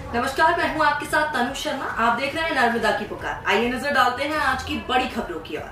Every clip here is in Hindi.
नमस्कार, मैं हूं आपके साथ तनु शर्मा। आप देख रहे हैं नर्मदा की पुकार। आइए नजर डालते हैं आज की बड़ी खबरों की ओर।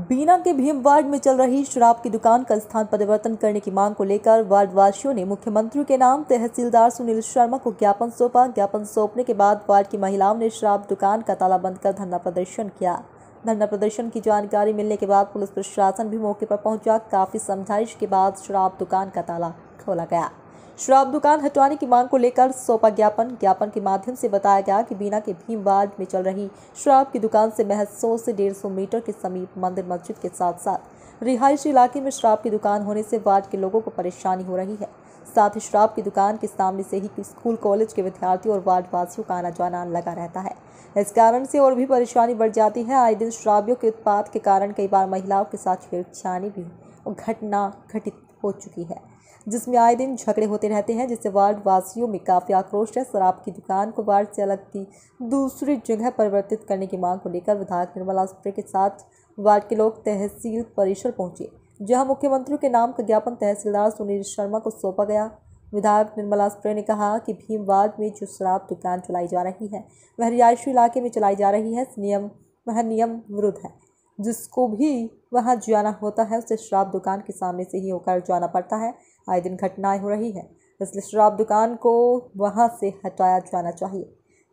बीना के भीम वार्ड में चल रही शराब की दुकान का स्थान परिवर्तन करने की मांग को लेकर वार्ड वासियों ने मुख्यमंत्री के नाम तहसीलदार सुनील शर्मा को ज्ञापन सौंपा। ज्ञापन सौंपने के बाद वार्ड की महिलाओं ने शराब दुकान का ताला बंद कर धरना प्रदर्शन किया। धरना प्रदर्शन की जानकारी मिलने के बाद पुलिस प्रशासन भी मौके पर पहुंचा। काफी समझाइश के बाद शराब दुकान का ताला खोला गया। शराब दुकान हटवाने की मांग को लेकर सौंपा ज्ञापन के माध्यम से बताया गया कि बीना के भीम वार्ड में चल रही शराब की दुकान से महज 100 से 150 मीटर के समीप मंदिर मस्जिद के साथ साथ रिहायशी इलाके में शराब की दुकान होने से वार्ड के लोगों को परेशानी हो रही है। साथ ही शराब की दुकान के सामने से ही स्कूल कॉलेज के विद्यार्थियों और वार्ड वासियों का आना जाना लगा रहता है। इस कारण से और भी परेशानी बढ़ जाती है। आए दिन शराबियों के उत्पात के कारण कई बार महिलाओं के साथ छेड़छाड़ी भी और घटना घटित हो चुकी है, जिसमें आए दिन झगड़े होते रहते हैं, जिससे वार्ड वासियों में काफ़ी आक्रोश है। शराब की दुकान को वार्ड से अलग की दूसरी जगह परिवर्तित करने की मांग को लेकर विधायक निर्मला स्प्रे के साथ वार्ड के लोग तहसील परिसर पहुंचे, जहां मुख्यमंत्री के नाम का ज्ञापन तहसीलदार सुनील शर्मा को सौंपा गया। विधायक निर्मला स्प्रे ने कहा कि भीम वार्ड में जो शराब दुकान चलाई जा रही है वह रिहायशी इलाके में चलाई जा रही है। वह नियम विरुद्ध है। जिसको भी वहां जाना होता है उसे शराब दुकान के सामने से ही होकर जाना पड़ता है। आए दिन घटनाएं हो रही है, इसलिए शराब दुकान को वहां से हटाया जाना चाहिए।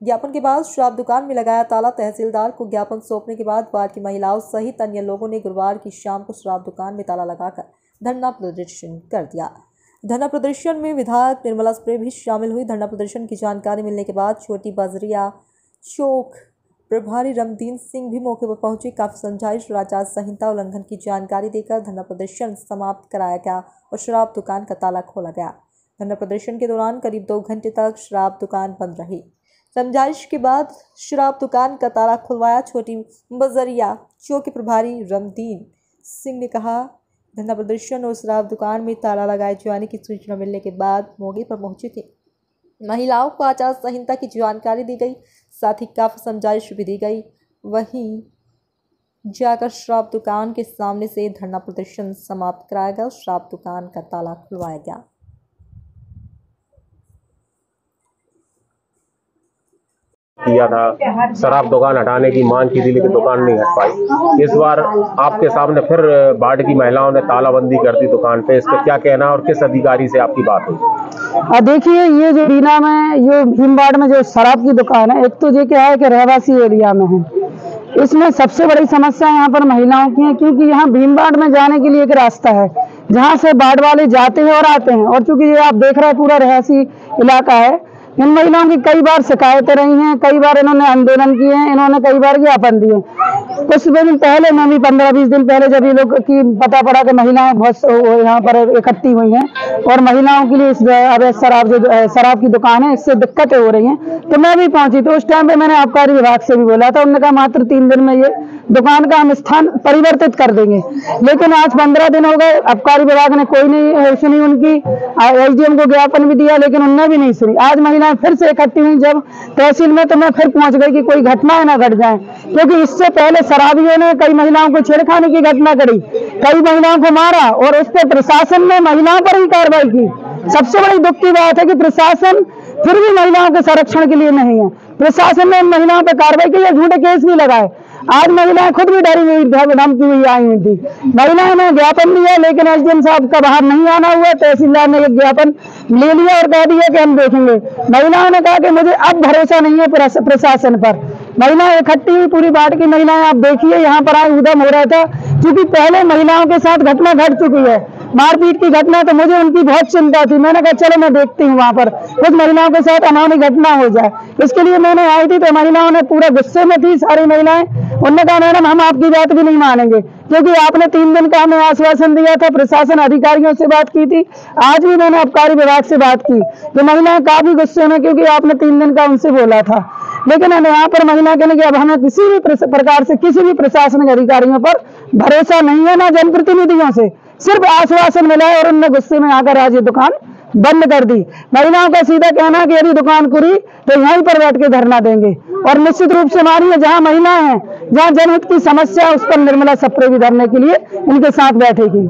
ज्ञापन के बाद शराब दुकान में लगाया ताला। तहसीलदार को ज्ञापन सौंपने के बाद वार्ड की महिलाओं सहित अन्य लोगों ने गुरुवार की शाम को शराब दुकान में ताला लगाकर धरना प्रदर्शन कर दिया। धरना प्रदर्शन में विधायक निर्मला स्प्रे भी शामिल हुई। धरना प्रदर्शन की जानकारी मिलने के बाद छोटी बजरिया चौक प्रभारी रमदीन सिंह भी मौके पर पहुंचे। काफी समझाइश और आचार संहिता उल्लंघन की जानकारी देकर धरना प्रदर्शन समाप्त कराया गया और शराब दुकान का ताला खोला गया। धरना प्रदर्शन के दौरान करीब 2 घंटे तक शराब दुकान बंद रही। समझाइश के बाद शराब दुकान का ताला खुलवाया। छोटी बजरिया चौक प्रभारी रमदीन सिंह ने कहा, धरना प्रदर्शन और शराब दुकान में ताला लगाए जाने की सूचना मिलने के बाद मौके पर पहुंचे थे। महिलाओं को आचार संहिता की जानकारी दी गई, साथ ही काफी समझाइश भी दी गई। वहीं जाकर शराब दुकान के सामने से धरना प्रदर्शन समाप्त कराया गया। शराब दुकान का ताला खुलवाया गया। किया था, शराब दुकान हटाने की मांग की थी लेकिन दुकान नहीं हट पाई। इस बार आपके सामने फिर वार्ड की महिलाओं ने तालाबंदी कर दी दुकान पे। इस पर क्या कहना और किस अधिकारी से आपकी बात हुई? देखिए, ये जो बीना में ये भीम वार्ड में जो शराब की दुकान है, एक तो ये क्या है कि रहवासी एरिया में है। इसमें सबसे बड़ी समस्या यहाँ पर महिलाओं की है, क्योंकि यहाँ भीम वार्ड में जाने के लिए एक रास्ता है जहाँ से वार्ड वाले जाते हैं और आते हैं, और चूंकि ये आप देख रहे हैं पूरा रहवासी इलाका है। इन महिलाओं की कई बार शिकायतें रही हैं, कई बार इन्होंने आंदोलन किए हैं, इन्होंने कई बार ज्ञापन दिए। कुछ दिन पहले मैं भी 15-20 दिन पहले जब ये लोग की पता पड़ा कि महिलाएं बहुत यहाँ पर इकट्ठी हुई हैं और महिलाओं के लिए इस शराब की दुकान है, इससे दिक्कतें हो रही हैं, तो मैं भी पहुंची। तो उस टाइम पे मैंने आबकारी विभाग से भी बोला था। उन्होंने कहा मात्र 3 दिन में ये दुकान का हम स्थान परिवर्तित कर देंगे। लेकिन आज 15 दिन हो गए, आबकारी विभाग ने कोई नहीं सुनी उनकी। एसडीएम को ज्ञापन भी दिया लेकिन उन्होंने भी नहीं सुनी। आज महिलाएं फिर से इकट्ठी हुई जब तहसील में, तो मैं फिर पहुंच गई कि कोई घटनाएं ना घट जाएं, क्योंकि इससे पहले शराबियों ने कई महिलाओं को छेड़खानी की घटना करी, कई महिलाओं को मारा और उस पर प्रशासन ने महिलाओं पर ही कार्रवाई की। सबसे बड़ी दुख की बात है कि प्रशासन फिर भी महिलाओं के संरक्षण के लिए नहीं है। प्रशासन ने महिलाओं पर कार्रवाई की, झूठे केस भी लगाए। आज महिलाएं खुद भी डरी हुई, धमकी हुई आई हुई थी। महिलाओं ने ज्ञापन दिया लेकिन एसडीएम साहब का बाहर नहीं आना हुआ। तहसीलदार ने एक ज्ञापन ले लिया और कह दिया कि हम देखेंगे। महिलाओं ने कहा कि मुझे अब भरोसा नहीं है प्रशासन पर। महिलाएं इकट्ठी हुई, पूरी वार्ड की महिलाएं, आप देखिए यहाँ पर आज उधम हो रहा था, क्योंकि पहले महिलाओं के साथ घटना घट चुकी है, मारपीट की घटना। तो मुझे उनकी बहुत चिंता थी। मैंने कहा चलो मैं देखती हूँ वहां पर कुछ महिलाओं के साथ अनहोनी घटना हो जाए। इसके लिए मैंने आई थी, तो महिलाओं ने पूरा गुस्से में थी सारी महिलाएं। उन्होंने कहा मैडम हम आपकी बात भी नहीं मानेंगे, क्योंकि आपने 3 दिन का हमें आश्वासन दिया था। प्रशासन अधिकारियों से बात की थी, आज भी मैंने आबकारी विभाग से बात की, तो महिलाएं काफी गुस्से में, क्योंकि आपने 3 दिन का उनसे बोला था। लेकिन यहाँ पर महिला कहने की अब हमें किसी भी प्रकार से किसी भी प्रशासनिक अधिकारियों पर भरोसा नहीं है, ना जनप्रतिनिधियों से। सिर्फ आश्वासन मिला है और उनने गुस्से में आकर आज ये दुकान बंद कर दी। महिलाओं का सीधा कहना कि यदि दुकान खुली तो यहीं पर बैठ के धरना देंगे, और निश्चित रूप से हमारी जहां महिलाएं हैं, जहां जनहित की समस्या, उस पर निर्मला स्प्रे भी धरने के लिए उनके साथ बैठेगी।